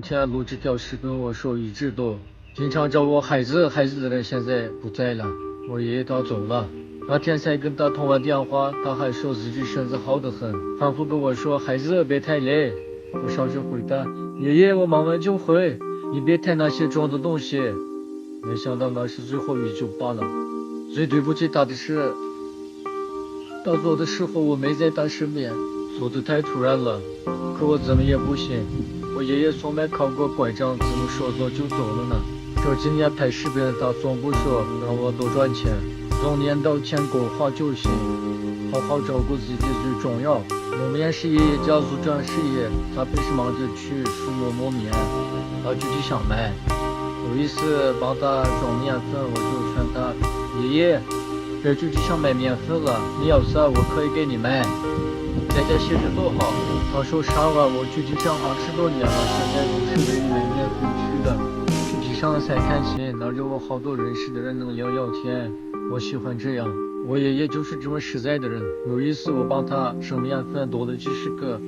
前录制条视频我说一直都经常叫我孩子的人现在不在了，我爷爷他走了。那天才跟他通完电话，他还说自己身子好得很，反复跟我说孩子别太累。我笑着回答爷爷我忙完就回，你别抬那些重的东西。没想到那是最后一句罢了。最对不起他的是，他走的时候我没在他身边，走得太突然了，可我怎么也不行。我爷爷从没靠过拐杖，怎么说走就走了呢？这几年拍视频，他从不说让我多赚钱，总念叨钱够花就行，好好照顾自己最重要。磨面是爷爷家族长事业，他平时忙着去树木磨面，他自己想卖。有一次帮他装面粉，我就劝他爷爷别自己想买面粉了，你要啥我可以给你买，在家写着多好。他说啥玩意我去机场20多年了，现在不是为了买面粉去的，去机场才开心，那有我好多认识的人能聊聊天，我喜欢这样。我爷爷就是这么实在的人。有一次我帮他生面粉多了几十个，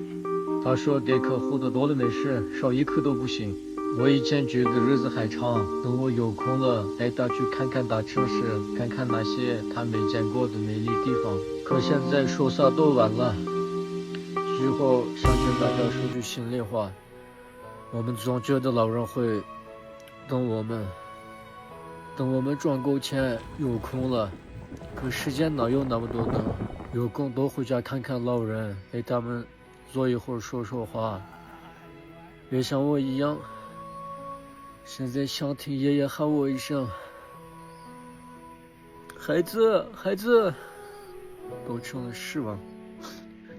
他说给客户的多了没事，少一颗都不行。我以前觉得日子还长，等我有空了带他去看看大城市，看看那些他没见过的美丽地方。可现在说啥都晚了。最后想跟大家说句心里话，我们总觉得老人会等我们赚够钱有空了，可时间哪有那么多呢？有空多回家看看老人，陪他们坐一会儿说说话，别像我一样现在想听爷爷喊我一声孩子孩子都成了失望。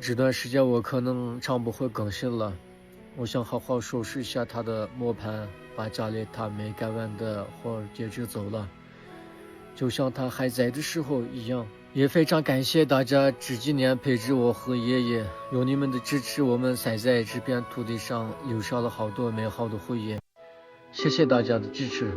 这段时间我可能常不会更新了，我想好好收拾一下他的磨盘，把家里他没干完的活接着走了，就像他还在的时候一样。也非常感谢大家这几年陪着我和爷爷，有你们的支持，我们才在这片土地上留下了好多美好的回忆。谢谢大家的支持。